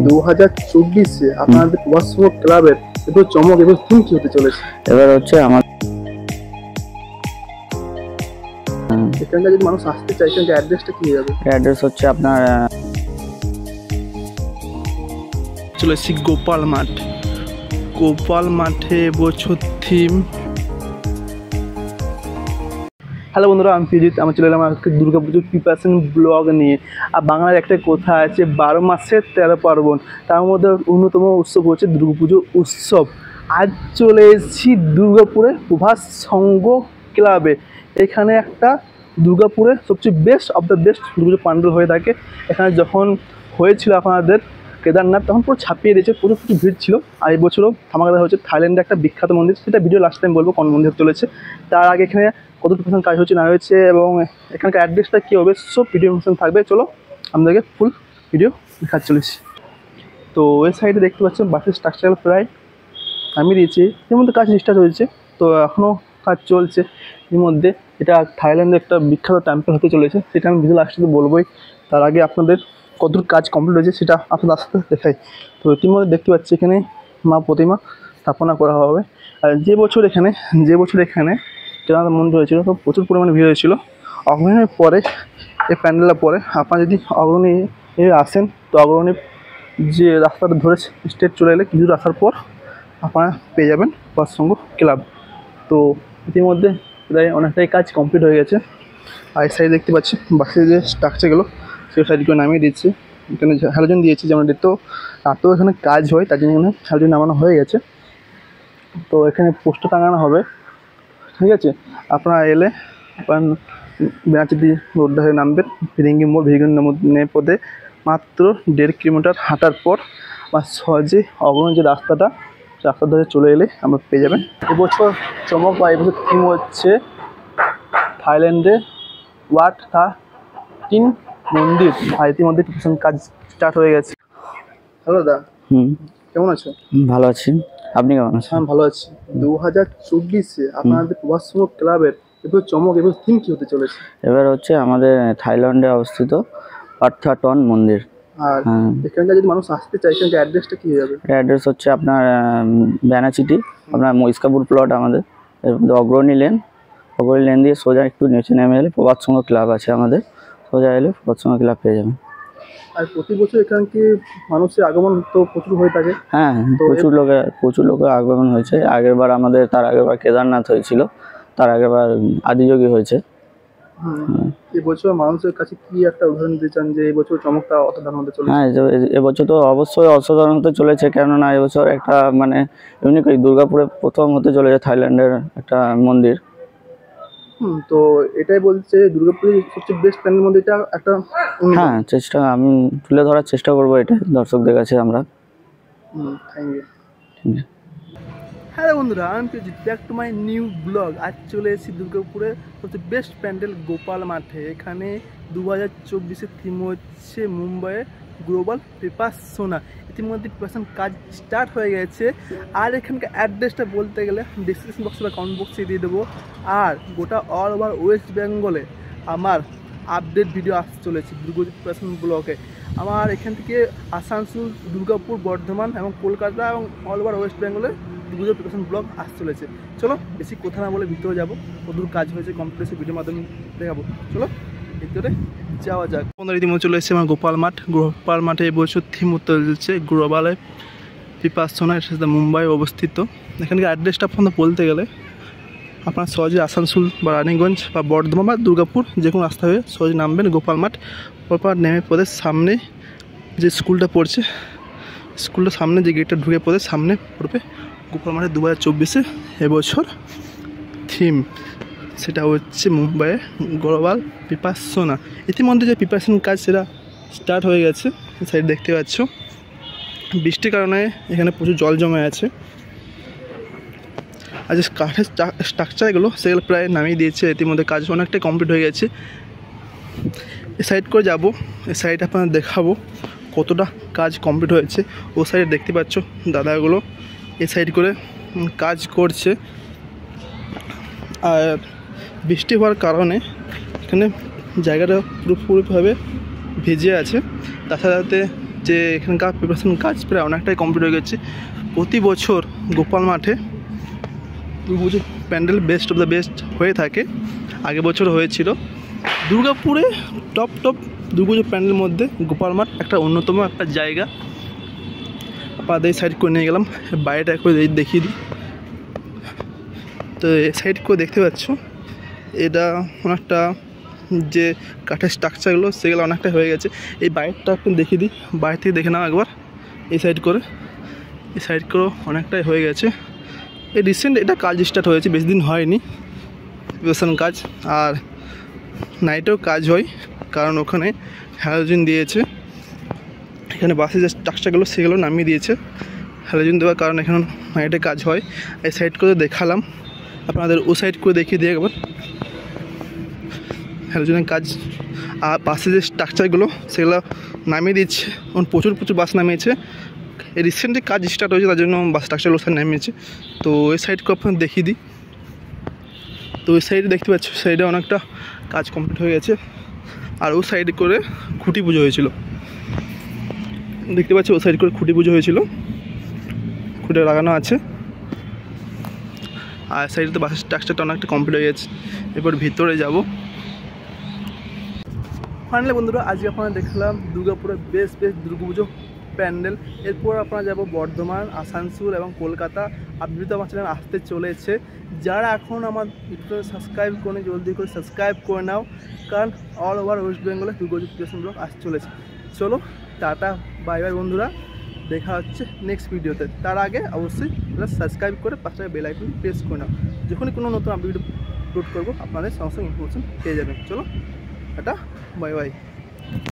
2024-এ আপনাদের প্রবাসী ক্লাবের এবার চমক এবং থিম কি হতে চলেছে? এবার হচ্ছে আমার এখানকার যদি মানুষ আসতে চায় এখানকার অ্যাড্রেসটা কি যাবে? অ্যাড্রেস হচ্ছে আপনার চলেছি গোপাল মাঠ। গোপাল মাঠে বছর থিম। হ্যালো বন্ধুরা, আমি ফিজিত। আমি চলে এলাম আজকে দুর্গাপুজোর প্রিপারেশন ব্লগ নিয়ে। আর বাংলার একটা কথা আছে, 12 মাসের 13 পার্বণ, তার মধ্যে অন্যতম উৎসব হচ্ছে দুর্গাপুজো উৎসব। আজ চলে এসেছি দুর্গাপুরে প্রভাস সংঘ ক্লাবে। এখানে একটা দুর্গাপুরে সবচেয়ে best of the best Durga Puja pandal হয়ে থাকে। এখানে যখন হয়েছিল আপনাদের কেদারনাথ, তখন পুরো ছাপিয়ে দিয়েছে, পুরো ভিড় ছিল। আর এই বছরও ধামাকাদার হচ্ছে থাইল্যান্ডে একটা বিখ্যাত মন্দির, সেটা ভিডিও লাস্ট টাইম বলবো কোন মন্দির চলেছে। তার আগে এখানে কতটুকু কাজ হচ্ছে না হয়েছে এবং এখানকার অ্যাড্রেসটা কী হবে সব ভিডিও ইনফরমেশন থাকবে। চলো আমাদেরকে ফুল ভিডিও দেখাতে চলেছি। তো ওই সাইডে দেখতে পাচ্ছেন বাসের স্ট্রাকচার প্রায় আমি দিয়েছি, এর মধ্যে কাজ স্টার্ট হয়েছে, তো এখনও কাজ চলছে। এর মধ্যে এটা থাইল্যান্ডের একটা বিখ্যাত টেম্পল হতে চলেছে, সেটা আমি ভিডিও লাস্টে বলবোই। তার আগে আপনাদের কতটুকু কাজ কমপ্লিট হয়েছে সেটা আপনাদের আস্তে আস্তে দেখাই। তো ইতিমধ্যে দেখতে পাচ্ছি এখানে মা প্রতিমা স্থাপনা করা হবে। আর যে বছর এখানে জগন্নাথ মন্দির হয়েছিল, তো প্রচুর পরিমাণে ভিড় হয়েছিল। অগ্রহণের পরে এই প্যান্ডেলের পরে আপনারা যদি অগ্রণী আসেন, তো অগ্রণী যে রাস্তাটা ধরে স্ট্রেট চলে এলে কিছু রাস্তার পর আপনারা পেয়ে যাবেন প্রভাস সংঘ ক্লাব। তো ইতিমধ্যে প্রায় অনেকটাই কাজ কমপ্লিট হয়ে গেছে। আর এই সাইড দেখতে পাচ্ছি বাসের যে স্ট্রাকচারগুলো সেই সাইডগুলো নামিয়ে দিচ্ছি। এখানে হ্যালোজেন দিয়েছি, যেমন তো রাতেও এখানে কাজ হয়, তার জন্য এখানে হ্যালোজেন নামানো হয়ে গেছে। তো এখানে পোস্টার টাঙানো হবে, ঠিক আছে। আপনারা এলে আপনার বেনাচিতি রোড ধরে নামবেন, ভিরিঙ্গি মোড়, ভিরিঙ্গি পদে মাত্র 1.5 কিলোমিটার হাঁটার পর বা সহজে অগ্রণী যে রাস্তা ধরে চলে এলে আমরা পেয়ে যাবেন। এবছর চমক বা এবছর থিম হচ্ছে থাইল্যান্ডে ওয়াট থা তিন মন্দির। আর ইতিমধ্যে কাজ স্টার্ট হয়ে গেছে। হ্যালো দা, কেমন আছো? ভালো আছি, আপনি কেমন আছেন? হ্যাঁ ভালো আছি। 2024-এ আপনাদের প্রভাস সংঘ ক্লাবের এবার চমক এবং থিম কি হতে চলেছে? এবার হচ্ছে আমাদের থাইল্যান্ডে অবস্থিত পার্থাটন মন্দির। আর এখানকার যদি মানুষ আসতে চায় এখানকার অ্যাড্রেসটা কী যাবে? অ্যাড্রেস হচ্ছে আপনার বেনাচিটি, আপনার মহিষকাপুর প্লট আমাদের। এর মধ্যে অগ্রণী লেন দিয়ে সোজা একটু নিচে নেমে এলে প্রভাস সংঘ ক্লাব আছে আমাদের, সোজা এলে প্রভাস সংঘ ক্লাব পেয়ে যাবেন। আর প্রতি বছর এখানকে মানুষের আগমন তো প্রচুর হয়ে থাকে। হ্যাঁ, প্রচুর লোকের আগমন হয়েছে। তার আগেরবার কেদারনাথ হয়েছিল, তার আগেরবার আদিযোগী হয়েছে। এবছর মানুষের কাছে কি একটা উদাহরণ দিতে চান যে এবছর চমকটা অসাধারণ হতে চলেছে? হ্যাঁ, এবছর তো অবশ্যই অসাধারণ হতে চলেছে, কেননা এবছর একটা মানে ইউনিক দুর্গাপুরে প্রথম হতে চলেছে থাইল্যান্ডের একটা মন্দির। তো এটাই বলছে দুর্গাপুরের সবচেয়ে বেস্ট প্যান্ডেল মধ্যে এটা একটা। হ্যাঁ, আমি তুলে ধরার চেষ্টা করবো এটা দর্শকদের কাছে আমরা। Thank you. হ্যালো বন্ধুরা, আমি ফিজিত, back to my new blog. আজ চলে এসেছি দুর্গাপুরের সবচেয়ে বেস্ট প্যান্ডেল গোপাল মাঠে। এখানে 2024-এর থিম হচ্ছে মুম্বাইয়ের গ্লোবাল প্রিপারেশন। ইতিমধ্যে প্রিপারেশন কাজ স্টার্ট হয়ে গেছে। আর এখানকার অ্যাড্রেসটা বলতে গেলে ডিসক্রিপশন বক্সে বা কমেন্ট বক্সে দিয়ে দেবো। আর গোটা অল ওভার ওয়েস্ট বেঙ্গলে আমার আপডেট ভিডিও আসতে চলেছে দুর্গাপুর প্রিপারেশন ব্লগে। আমার এখান থেকে আসানসোল, দুর্গাপুর, বর্ধমান এবং কলকাতা এবং অল ওভার ওয়েস্ট বেঙ্গলে দুর্গাপুজোর প্রিপারেশন ব্লগ আসতে চলেছে। চলো বেশি কথা না বলে ভিতরে যাবো, কতদূর কাজ হয়েছে কমপ্লিট ভিডিওর মাধ্যমে দেখাবো। চলো ভিতরে যাওয়া যাক। ইতিমধ্যে চলে এসেছে আমার গোপাল মাঠে এবছর থিম হতে চলছে গ্লোবাল প্রিপারেশন। এটা মুম্বাই অবস্থিত। এখানকার অ্যাড্রেসটা আপনাদের বলতে গেলে আপনার সহজে আসানসোল বা রানীগঞ্জ বা বর্ধমান বা দুর্গাপুর যে কোনো রাস্তা হয়ে সহজে নামবেন গোপাল মাঠ নেমে পড়ে সামনে যে স্কুলটা পড়ছে, স্কুলটার সামনে যে গেটটা ঢুকে পড়ে সামনে পড়বে গোপাল মাঠে 2024-এ এবছর থিম, সেটা হচ্ছে মুম্বাইয়ের গ্লোবাল প্রিপারেশন। ইতিমধ্যে যে প্রিপারেশন কাজ সেটা স্টার্ট হয়ে গেছে। সাইড দেখতে পাচ্ছ বৃষ্টির কারণে এখানে প্রচুর জল জমে আছে। আর যে কাঠের স্ট্রাকচারগুলো সেগুলো প্রায় নামিয়ে দিয়েছে। ইতিমধ্যে কাজ অনেকটাই কমপ্লিট হয়ে গেছে। এ সাইড করে যাব, এ সাইড আপনাদের দেখাবো কতটা কাজ কমপ্লিট হয়েছে। ও সাইডে দেখতে পাচ্ছ দাদাগুলো এ সাইড করে কাজ করছে। আর বৃষ্টি হওয়ার কারণে এখানে জায়গাটা পুরোপুরিভাবে ভিজে আছে। তাছাড়াতে যে এখানকার প্রিপারেশন কাজ প্রায় অনেকটাই কমপ্লিট হয়ে গেছে। প্রতি বছর গোপাল মাঠে দুর্গাপুজোর pandal best of the best হয়ে থাকে। আগের বছর হয়েছিল। দুর্গাপুরে টপ দুর্গাপুজোর প্যান্ডেলের মধ্যে গোপাল মাঠ একটা অন্যতম একটা জায়গা। আপনাদের সাইড করে নিয়ে গেলাম, বাইরেটা একবার দেখিয়ে দিই। তো সাইড করে দেখতে পাচ্ছ এটা অনেকটা যে কাঠের স্ট্রাকচারগুলো সেগুলো অনেকটা হয়ে গেছে। এই বাইরটা একটু দেখিয়ে দিই, বাইরে থেকে দেখে নাও একবার। এই সাইড করে অনেকটাই হয়ে গেছে। এই রিসেন্ট এটা কাজ স্টার্ট হয়েছে, বেশি দিন হয়নি প্রিপারেশন কাজ। আর নাইটেও কাজ হয়, কারণ ওখানে হ্যালোজেন দিয়েছে। এখানে বাসে যে স্ট্রাকচারগুলো সেগুলো নামিয়ে দিয়েছে হ্যালোজেন দেওয়ার কারণ এখানে নাইটে কাজ হয়। এই সাইড করে দেখালাম আপনাদের, ও সাইড করে দেখিয়ে দিয়ে একবার হ্যালোজেনের কাজ। আর বাসে যে স্ট্রাকচারগুলো সেগুলো নামিয়ে দিচ্ছে, প্রচুর বাস নামিয়েছে। এই রিসেন্টলি কাজ স্টার্ট হয়েছে, তার জন্য বাস স্ট্রাকচারগুলো সব নামিয়েছে। তো ওই সাইড করে আপনার দেখিয়ে দিই। তো ওই সাইডে দেখতে পাচ্ছ, সাইডে অনেকটা কাজ কমপ্লিট হয়ে গেছে। আর ও সাইড করে খুঁটি পুজো হয়েছিল, দেখতে পাচ্ছি ও সাইড করে খুঁটি পুজো হয়েছিল, খুঁটে লাগানো আছে। আর সাইডে তো বাসের স্ট্রাকচারটা অনেকটা কমপ্লিট হয়ে গেছে। এরপর ভিতরে যাব। ফাইনালি বন্ধুরা, আজকে আপনারা দেখলাম দুর্গাপুরের বেস্ট দুর্গাপুজো প্যান্ডেল। এরপর আপনারা যাব বর্ধমান, আসানসোল এবং কলকাতা। আপডেট আমার চ্যানেল আসতে চলেছে। যারা এখন আমার ইউটিউবে সাবস্ক্রাইব করে জলদি করে সাবস্ক্রাইব করে নাও, কারণ অল ওভার ওয়েস্ট বেঙ্গলে দুর্গাপুজো প্রিপারেশন ব্লগ আসতে চলেছে। চলো টাটা, বাই বাই বন্ধুরা, দেখা হচ্ছে নেক্সট ভিডিওতে। তার আগে অবশ্যই সাবস্ক্রাইব করে পাশে বেল আইকন প্রেস করে নাও, যখনই কোনো নতুন ভিডিও আপলোড করবো আপনাদের সঙ্গে ইনফরমেশন পেয়ে যাবেন। চলো টাটা, বাই বাই।